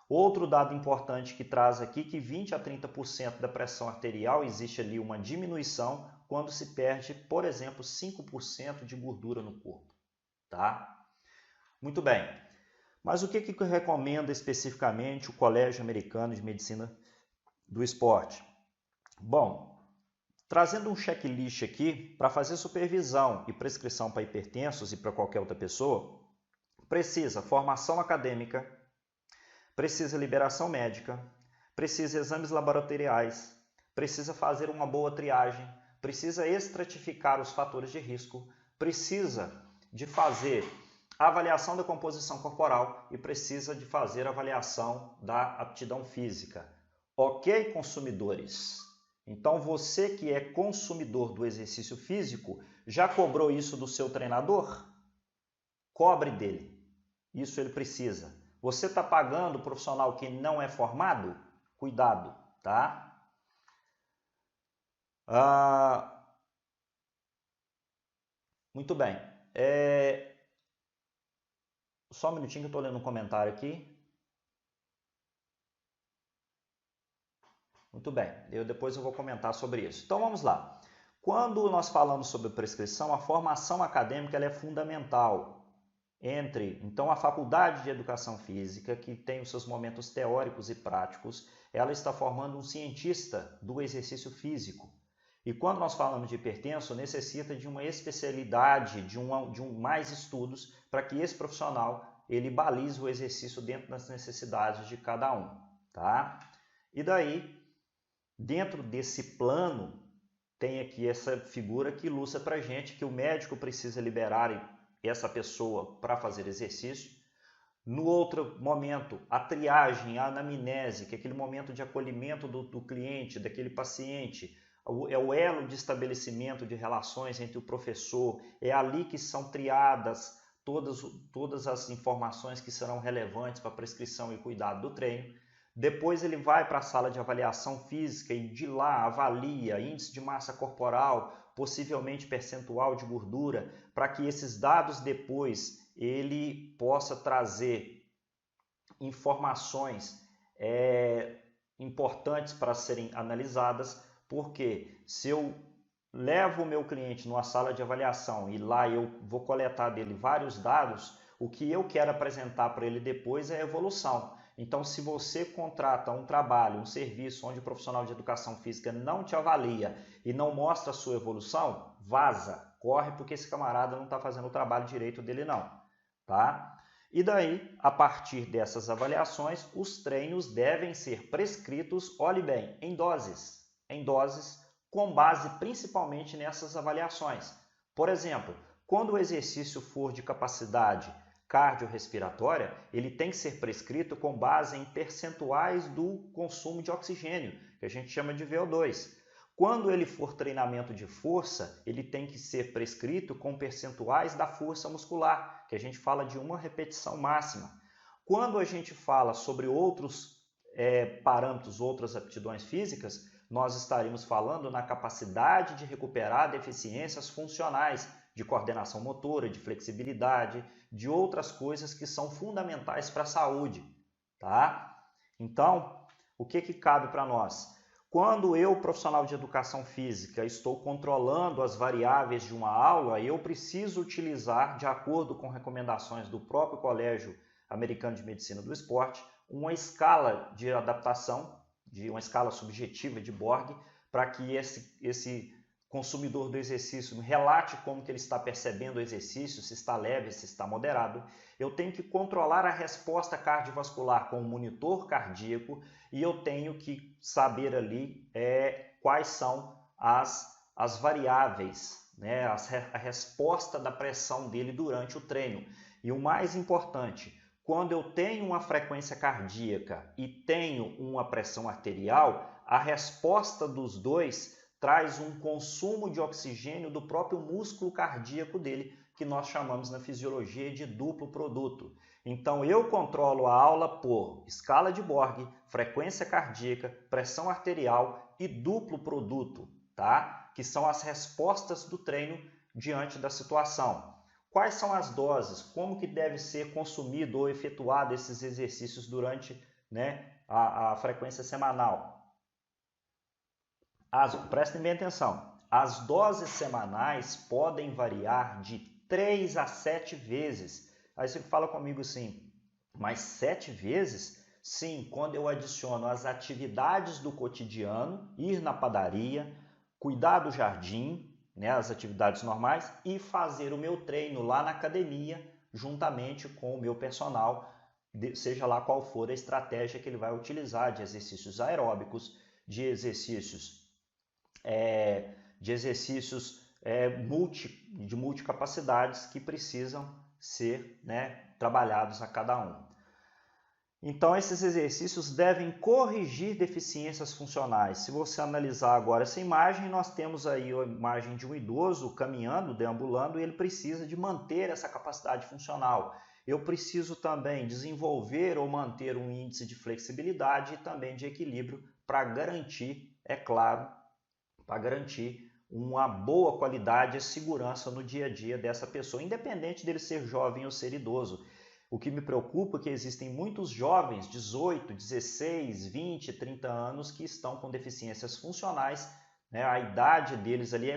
Outro dado importante que traz aqui que 20 a 30% da pressão arterial existe ali uma diminuição quando se perde, por exemplo, 5% de gordura no corpo. Tá? Muito bem. Mas o que recomenda especificamente o Colégio Americano de Medicina do Esporte? Bom, trazendo um checklist aqui para fazer supervisão e prescrição para hipertensos e para qualquer outra pessoa, precisa formação acadêmica, precisa liberação médica, precisa exames laboratoriais, precisa fazer uma boa triagem, precisa estratificar os fatores de risco, precisa de fazer avaliação da composição corporal e precisa de fazer avaliação da aptidão física. Ok, consumidores? Então, você que é consumidor do exercício físico, já cobrou isso do seu treinador? Cobre dele. Isso ele precisa. Você está pagando o profissional que não é formado? Cuidado, tá? Muito bem. Só um minutinho que eu estou lendo um comentário aqui. Muito bem, depois eu vou comentar sobre isso. Então vamos lá. Quando nós falamos sobre prescrição, a formação acadêmica ela é fundamental. Então, a Faculdade de Educação Física, que tem os seus momentos teóricos e práticos, ela está formando um cientista do exercício físico. E quando nós falamos de hipertenso, necessita de uma especialidade, de mais estudos, para que esse profissional ele balize o exercício dentro das necessidades de cada um. Tá? E daí, dentro desse plano, tem aqui essa figura que ilustra para a gente que o médico precisa liberar essa pessoa para fazer exercício. No outro momento, a triagem, a anamnese, que é aquele momento de acolhimento do cliente, daquele paciente, é o elo de estabelecimento de relações entre o professor, é ali que são triadas todas as informações que serão relevantes para a prescrição e cuidado do treino. Depois ele vai para a sala de avaliação física e de lá avalia índice de massa corporal, possivelmente percentual de gordura, para que esses dados depois ele possa trazer informações importantes para serem analisadas, porque se eu levo o meu cliente numa sala de avaliação e lá eu vou coletar dele vários dados, o que eu quero apresentar para ele depois é a evolução. Então, se você contrata um trabalho, um serviço onde o profissional de educação física não te avalia e não mostra a sua evolução, vaza, corre, porque esse camarada não está fazendo o trabalho direito dele não, tá? E daí, a partir dessas avaliações, os treinos devem ser prescritos, olhe bem, em doses, com base principalmente nessas avaliações. Por exemplo, quando o exercício for de capacidade cardiorrespiratória, ele tem que ser prescrito com base em percentuais do consumo de oxigênio, que a gente chama de VO2. Quando ele for treinamento de força, ele tem que ser prescrito com percentuais da força muscular, que a gente fala de uma repetição máxima. Quando a gente fala sobre outros parâmetros, outras aptidões físicas, nós estaremos falando na capacidade de recuperar deficiências funcionais, de coordenação motora, de flexibilidade, de outras coisas que são fundamentais para a saúde, tá? Então, o que cabe para nós? Quando eu, profissional de educação física, estou controlando as variáveis de uma aula, eu preciso utilizar, de acordo com recomendações do próprio Colégio Americano de Medicina do Esporte, uma escala de adaptação, uma escala subjetiva de Borg, para que esse consumidor do exercício relate como que ele está percebendo o exercício, se está leve, se está moderado. Eu tenho que controlar a resposta cardiovascular com o monitor cardíaco e eu tenho que saber ali quais são as variáveis, né, a resposta da pressão dele durante o treino. E o mais importante, quando eu tenho uma frequência cardíaca e tenho uma pressão arterial, a resposta dos dois traz um consumo de oxigênio do próprio músculo cardíaco dele, que nós chamamos na fisiologia de duplo produto. Então eu controlo a aula por escala de Borg, frequência cardíaca, pressão arterial e duplo produto, tá? Que são as respostas do treino diante da situação. Quais são as doses? Como que deve ser consumido ou efetuado esses exercícios durante, né, a frequência semanal? Prestem bem atenção, as doses semanais podem variar de 3 a 7 vezes. Aí você fala comigo assim, mas 7 vezes? Sim, quando eu adiciono as atividades do cotidiano, ir na padaria, cuidar do jardim, né, as atividades normais, e fazer o meu treino lá na academia, juntamente com o meu personal, seja lá qual for a estratégia que ele vai utilizar, de exercícios aeróbicos, de exercícios de multicapacidades que precisam ser, né, trabalhados a cada um. Então, esses exercícios devem corrigir deficiências funcionais. Se você analisar agora essa imagem, nós temos aí a imagem de um idoso caminhando, deambulando, e ele precisa de manter essa capacidade funcional. Eu preciso também desenvolver ou manter um índice de flexibilidade e também de equilíbrio para garantir, é claro, para garantir uma boa qualidade e segurança no dia a dia dessa pessoa, independente dele ser jovem ou ser idoso. O que me preocupa é que existem muitos jovens, 18, 16, 20, 30 anos, que estão com deficiências funcionais, né? A idade deles ali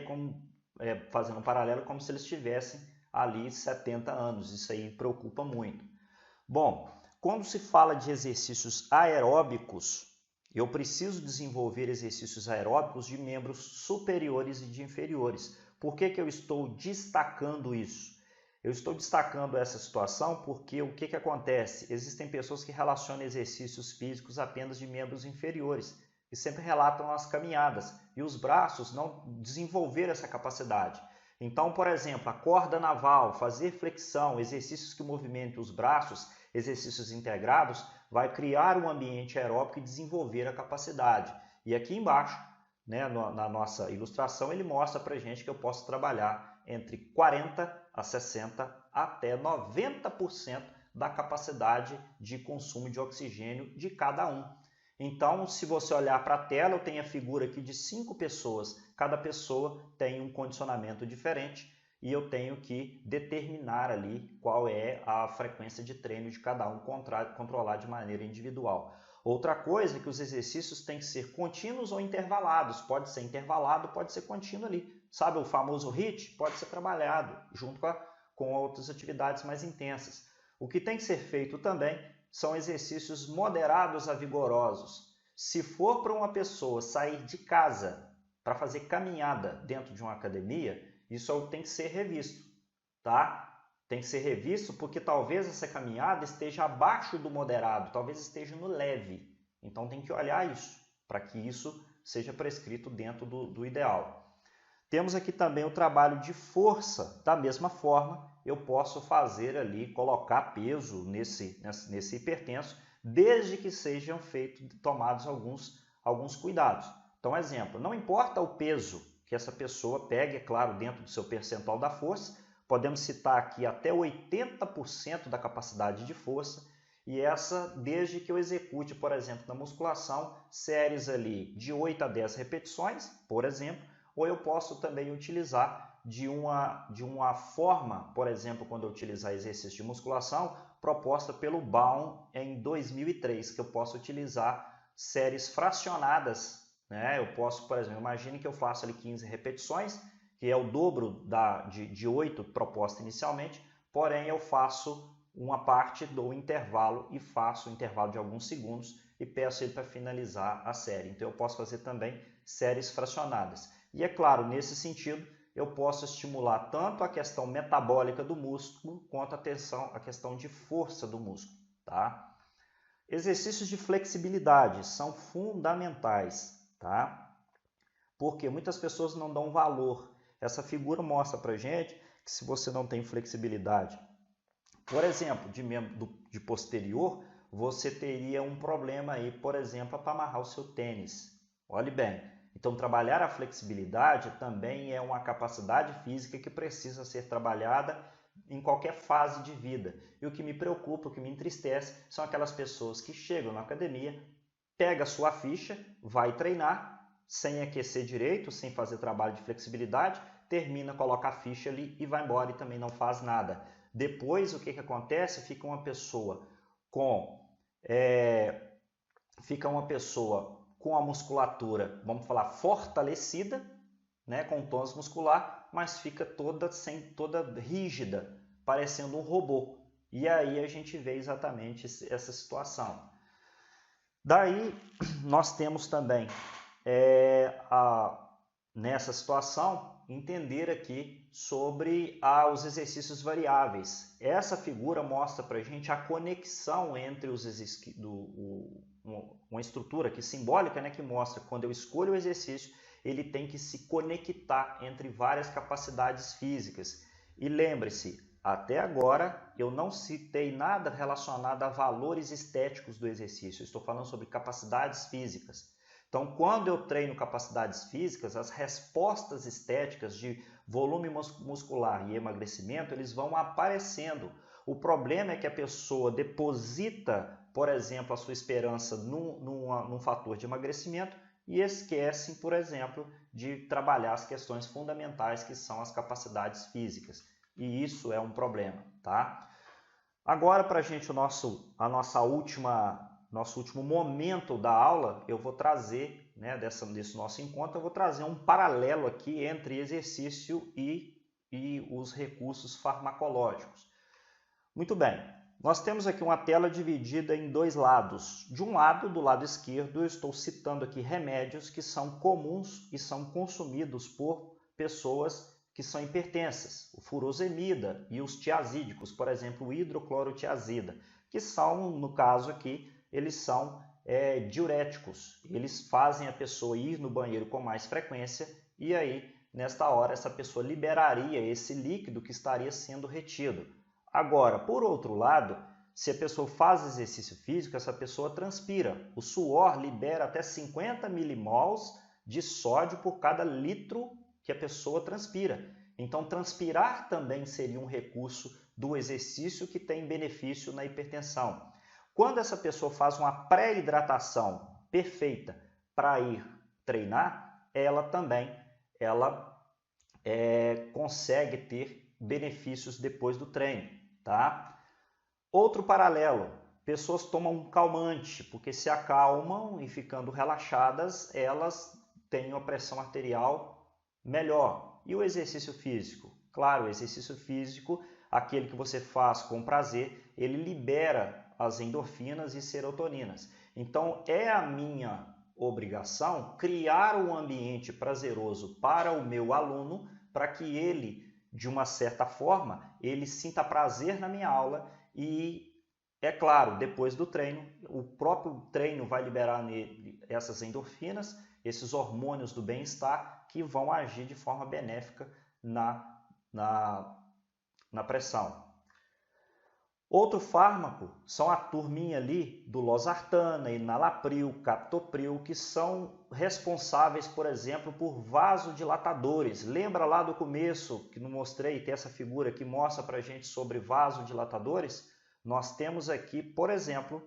fazendo um paralelo, como se eles tivessem ali 70 anos. Isso aí preocupa muito. Bom, quando se fala de exercícios aeróbicos, eu preciso desenvolver exercícios aeróbicos de membros superiores e de inferiores. Por que eu estou destacando isso? Eu estou destacando essa situação porque o que acontece? Existem pessoas que relacionam exercícios físicos apenas de membros inferiores e sempre relatam as caminhadas e os braços não desenvolveram essa capacidade. Então, por exemplo, a corda naval, fazer flexão, exercícios que movimentem os braços, exercícios integrados, vai criar um ambiente aeróbico e desenvolver a capacidade. E aqui embaixo, né, na nossa ilustração, ele mostra para a gente que eu posso trabalhar entre 40% a 60% até 90% da capacidade de consumo de oxigênio de cada um. Então, se você olhar para a tela, eu tenho a figura aqui de 5 pessoas. Cada pessoa tem um condicionamento diferente e eu tenho que determinar ali qual é a frequência de treino de cada um, controlar de maneira individual. Outra coisa é que os exercícios têm que ser contínuos ou intervalados. Pode ser intervalado, pode ser contínuo ali. Sabe o famoso HIIT? Pode ser trabalhado junto com outras atividades mais intensas. O que tem que ser feito também são exercícios moderados a vigorosos. Se for para uma pessoa sair de casa para fazer caminhada dentro de uma academia, isso tem que ser revisto, tá? Tem que ser revisto porque talvez essa caminhada esteja abaixo do moderado, talvez esteja no leve. Então tem que olhar isso, para que isso seja prescrito dentro do ideal. Temos aqui também o trabalho de força. Da mesma forma, eu posso fazer ali, colocar peso nesse hipertenso, desde que sejam tomados alguns cuidados. Então, exemplo, não importa o peso que essa pessoa pegue, é claro, dentro do seu percentual da força, podemos citar aqui até 80% da capacidade de força, e essa desde que eu execute, por exemplo, na musculação, séries ali de 8 a 10 repetições, por exemplo, ou eu posso também utilizar de uma forma, por exemplo, quando eu utilizar exercício de musculação, proposta pelo Baum em 2003, que eu posso utilizar séries fracionadas, né? Eu posso, por exemplo, imagine que eu faço ali 15 repetições, que é o dobro de 8 proposta inicialmente, porém eu faço uma parte do intervalo e faço o intervalo de alguns segundos e peço ele para finalizar a série. Então eu posso fazer também séries fracionadas. E é claro, nesse sentido, eu posso estimular tanto a questão metabólica do músculo quanto a questão de força do músculo, tá? Exercícios de flexibilidade são fundamentais, tá? Porque muitas pessoas não dão valor. Essa figura mostra pra gente que se você não tem flexibilidade, por exemplo, de membro de posterior, você teria um problema aí, por exemplo, para amarrar o seu tênis. Olhe bem. Então, trabalhar a flexibilidade também é uma capacidade física que precisa ser trabalhada em qualquer fase de vida. E o que me preocupa, o que me entristece, são aquelas pessoas que chegam na academia, pega a sua ficha, vai treinar, sem aquecer direito, sem fazer trabalho de flexibilidade, termina, coloca a ficha ali e vai embora e também não faz nada. Depois, o que acontece? Fica uma pessoa com a musculatura, vamos falar, fortalecida, né, com tônus muscular, mas fica toda rígida, parecendo um robô. E aí a gente vê exatamente essa situação. Daí nós temos também nessa situação entender aqui sobre os exercícios variáveis. Essa figura mostra para a gente a conexão entre os exercícios, uma estrutura aqui simbólica, né, que mostra quando eu escolho o exercício, ele tem que se conectar entre várias capacidades físicas. E lembre-se, até agora eu não citei nada relacionado a valores estéticos do exercício, eu estou falando sobre capacidades físicas. Então, quando eu treino capacidades físicas, as respostas estéticas de volume muscular e emagrecimento, eles vão aparecendo. O problema é que a pessoa deposita, por exemplo, a sua esperança num fator de emagrecimento e esquecem, por exemplo, de trabalhar as questões fundamentais que são as capacidades físicas. E isso é um problema, tá? Agora, para a gente, nosso último momento da aula, eu vou trazer, né, desse nosso encontro, eu vou trazer um paralelo aqui entre exercício e os recursos farmacológicos. Muito bem, nós temos aqui uma tela dividida em dois lados. De um lado, do lado esquerdo, eu estou citando aqui remédios que são comuns e são consumidos por pessoas que são hipertensas, o furosemida e os tiazídicos, por exemplo, o hidroclorotiazida, que são, no caso aqui, eles são diuréticos. Eles fazem a pessoa ir no banheiro com mais frequência e aí, nesta hora, essa pessoa liberaria esse líquido que estaria sendo retido. Agora, por outro lado, se a pessoa faz exercício físico, essa pessoa transpira. O suor libera até 50 milimols de sódio por cada litro que a pessoa transpira. Então, transpirar também seria um recurso do exercício que tem benefício na hipertensão. Quando essa pessoa faz uma pré-hidratação perfeita para ir treinar, ela também consegue ter benefícios depois do treino, tá? Outro paralelo, pessoas tomam um calmante, porque se acalmam e ficando relaxadas, elas têm uma pressão arterial melhor. E o exercício físico? Claro, o exercício físico, aquele que você faz com prazer, ele libera as endorfinas e serotoninas. Então, é a minha obrigação criar um ambiente prazeroso para o meu aluno, para que ele, de uma certa forma, ele sinta prazer na minha aula e, é claro, depois do treino, o próprio treino vai liberar nele essas endorfinas, esses hormônios do bem-estar que vão agir de forma benéfica na pressão. Outro fármaco são a turminha ali do losartana, enalapril, captopril, que são responsáveis, por exemplo, por vasodilatadores. Lembra lá do começo que não mostrei, tem essa figura que mostra para a gente sobre vasodilatadores? Nós temos aqui, por exemplo,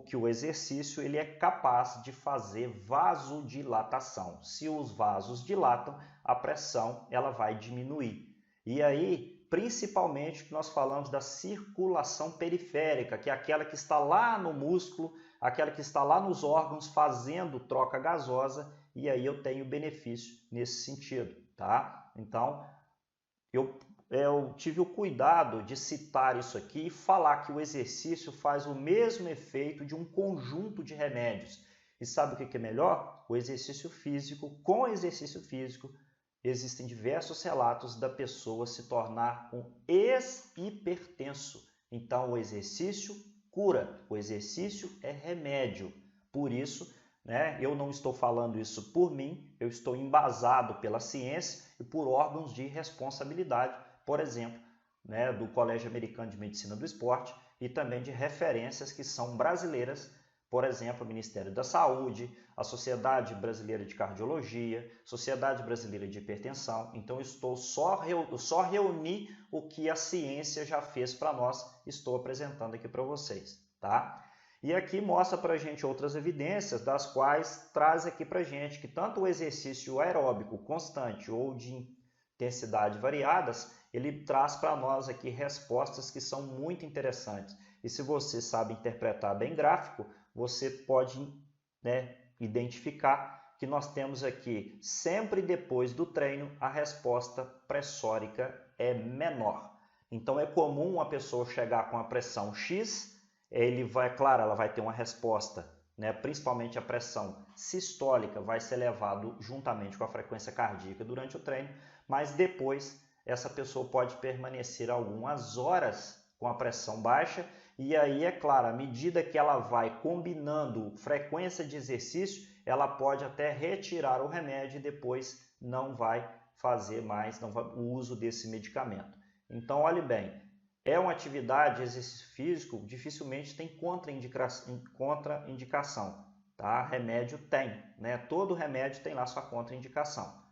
que o exercício ele é capaz de fazer vasodilatação. Se os vasos dilatam, a pressão ela vai diminuir. E aí, principalmente, nós falamos da circulação periférica, que é aquela que está lá no músculo, aquela que está lá nos órgãos fazendo troca gasosa, e aí eu tenho benefício nesse sentido, tá? Então, eu tive o cuidado de citar isso aqui e falar que o exercício faz o mesmo efeito de um conjunto de remédios. E sabe o que é melhor? O exercício físico. Com exercício físico, existem diversos relatos da pessoa se tornar um ex-hipertenso. Então, o exercício cura, o exercício é remédio. Por isso, eu não estou falando isso por mim, eu estou embasado pela ciência e por órgãos de responsabilidade, por exemplo, do Colégio Americano de Medicina do Esporte e também de referências que são brasileiras, por exemplo, o Ministério da Saúde, a Sociedade Brasileira de Cardiologia, Sociedade Brasileira de Hipertensão. Então, eu só reuni o que a ciência já fez para nós, estou apresentando aqui para vocês, tá? E aqui mostra para a gente outras evidências, das quais traz aqui para a gente que tanto o exercício aeróbico constante ou de intensidade variadas, ele traz para nós aqui respostas que são muito interessantes. E se você sabe interpretar bem gráfico, você pode identificar que nós temos aqui, sempre depois do treino, a resposta pressórica é menor. Então é comum a pessoa chegar com a pressão X, ela vai ter uma resposta, principalmente a pressão sistólica vai ser elevado juntamente com a frequência cardíaca durante o treino, mas depois essa pessoa pode permanecer algumas horas com a pressão baixa e aí, é claro, à medida que ela vai combinando frequência de exercício, ela pode até retirar o remédio e depois não vai fazer mais o uso desse medicamento. Então, olhe bem, é uma atividade, exercício físico, dificilmente tem contraindicação, tá? Remédio tem, Todo remédio tem lá sua contraindicação,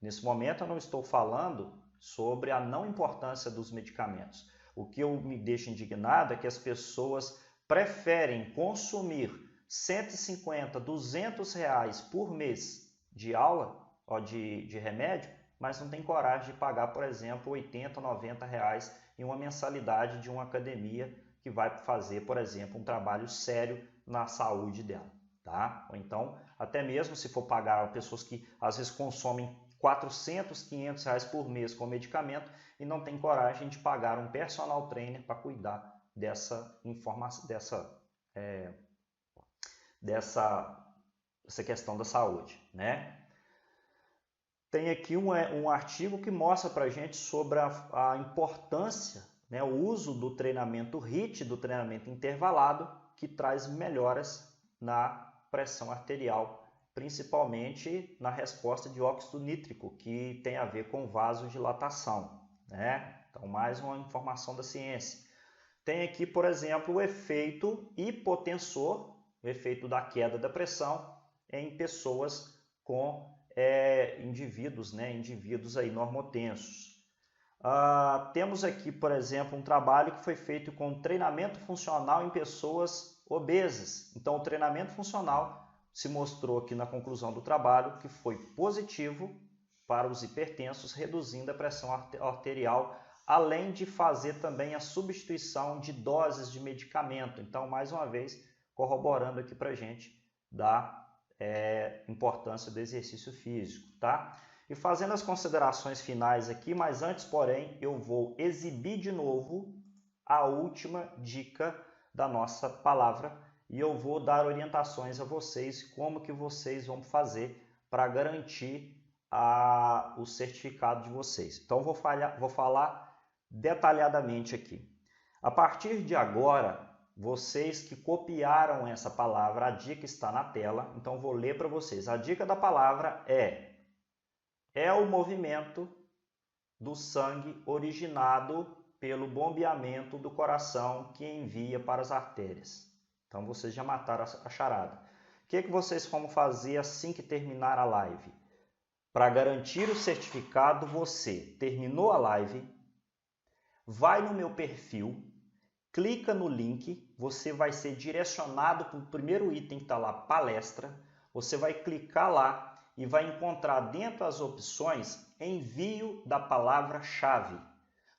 Nesse momento eu não estou falando sobre a não importância dos medicamentos. O que eu me deixo indignado é que as pessoas preferem consumir 150, 200 reais por mês de aula ou de remédio, mas não tem coragem de pagar, por exemplo, 80, 90 reais em uma mensalidade de uma academia que vai fazer, por exemplo, um trabalho sério na saúde dela, tá? Ou então, até mesmo se for pagar pessoas que às vezes consomem 400, 500 reais por mês com medicamento e não tem coragem de pagar um personal trainer para cuidar dessa informação, dessa questão da saúde, Tem aqui um artigo que mostra para a gente sobre a importância, o uso do treinamento HIIT, do treinamento intervalado, que traz melhoras na pressão arterial, principalmente na resposta de óxido nítrico, que tem a ver com vasodilatação, Então, mais uma informação da ciência. Tem aqui, por exemplo, o efeito hipotensor, o efeito da queda da pressão em pessoas com indivíduos aí normotensos. Temos aqui, por exemplo, um trabalho que foi feito com treinamento funcional em pessoas obesas. Então, o treinamento funcional se mostrou aqui na conclusão do trabalho que foi positivo para os hipertensos, reduzindo a pressão arterial, além de fazer também a substituição de doses de medicamento. Então, mais uma vez, corroborando aqui para a gente da importância do exercício físico, tá? E fazendo as considerações finais aqui, mas antes, porém, eu vou exibir de novo a última dica da nossa palavra e eu vou dar orientações a vocês como que vocês vão fazer para garantir o certificado de vocês. Então, vou falar detalhadamente aqui. A partir de agora, vocês que copiaram essa palavra, a dica está na tela, então vou ler para vocês. A dica da palavra é o movimento do sangue originado pelo bombeamento do coração que envia para as artérias. Então, vocês já mataram a charada. O que vocês vão fazer assim que terminar a live? Para garantir o certificado, você terminou a live, vai no meu perfil clica no link, você vai ser direcionado para o primeiro item que está lá, palestra. Você vai clicar lá e vai encontrar dentro das opções envio da palavra-chave.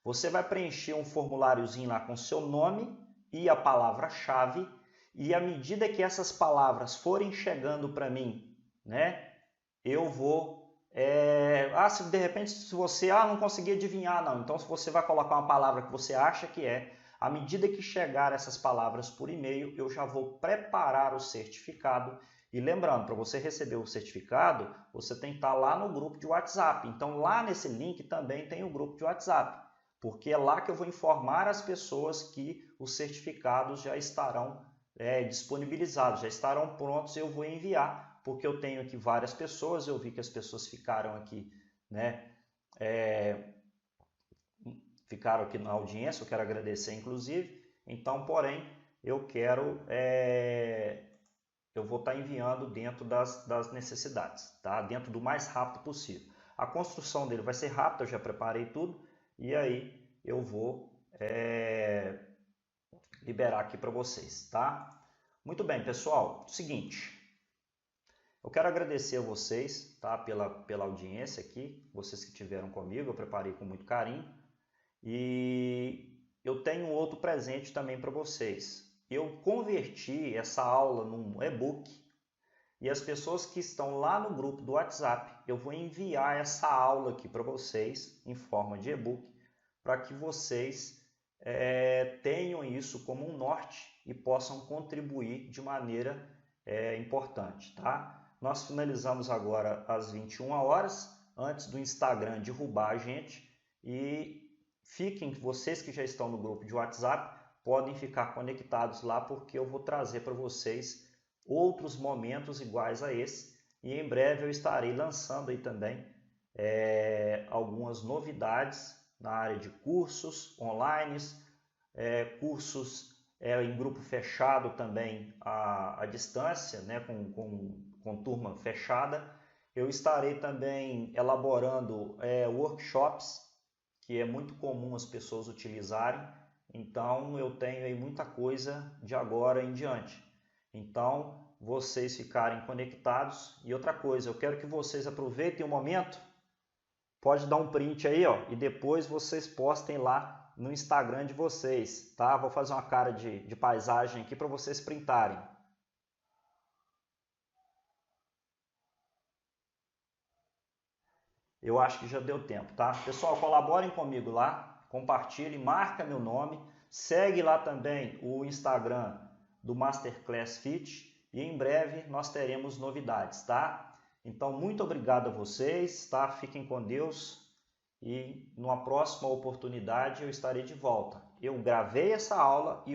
Você vai preencher um formuláriozinho lá com seu nome e a palavra-chave, e à medida que essas palavras forem chegando para mim, né, eu vou... se de repente se você não conseguir adivinhar, não, então se você vai colocar uma palavra que você acha que à medida que chegar essas palavras por e-mail, eu já vou preparar o certificado. E lembrando, para você receber o certificado, você tem que estar lá no grupo de WhatsApp. Então lá nesse link também tem o grupo de WhatsApp, porque é lá que eu vou informar as pessoas que os certificados já estarão disponibilizados, já estarão prontos e eu vou enviar, porque eu tenho aqui várias pessoas, eu vi que as pessoas ficaram aqui, né, ficaram aqui na audiência, eu quero agradecer inclusive. Então, porém, eu vou estar enviando dentro das necessidades, tá? Dentro do mais rápido possível. A construção dele vai ser rápida, eu já preparei tudo, e aí eu vou liberar aqui para vocês, tá? Muito bem, pessoal, seguinte, eu quero agradecer a vocês, tá? Pela audiência aqui, vocês que estiveram comigo, eu preparei com muito carinho. E eu tenho outro presente também para vocês. Eu converti essa aula num e-book e as pessoas que estão lá no grupo do WhatsApp, eu vou enviar essa aula aqui para vocês em forma de e-book, para que vocês tenham isso como um norte e possam contribuir de maneira importante, tá? Nós finalizamos agora às 21 horas, antes do Instagram derrubar a gente, e vocês que já estão no grupo de WhatsApp, podem ficar conectados lá, porque eu vou trazer para vocês outros momentos iguais a esse, e em breve eu estarei lançando aí também algumas novidades na área de cursos online, cursos em grupo fechado também à distância, né, com turma fechada. Eu estarei também elaborando workshops, que é muito comum as pessoas utilizarem. Então eu tenho aí muita coisa de agora em diante. Então vocês ficarem conectados. E outra coisa, eu quero que vocês aproveitem o momento. Pode dar um print aí, ó, e depois vocês postem lá no Instagram de vocês, tá? Vou fazer uma cara de paisagem aqui para vocês printarem. Eu acho que já deu tempo, tá? Pessoal, colaborem comigo lá, compartilhem, marca meu nome, segue lá também o Instagram do Masterclass Fit e em breve nós teremos novidades, tá? Então, muito obrigado a vocês, tá? Fiquem com Deus e numa próxima oportunidade eu estarei de volta. Eu gravei essa aula e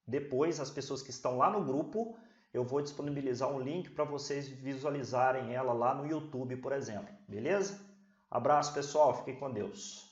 depois, as pessoas que estão lá no grupo, eu vou disponibilizar um link para vocês visualizarem ela lá no YouTube, por exemplo. Beleza? Abraço, pessoal. Fiquem com Deus.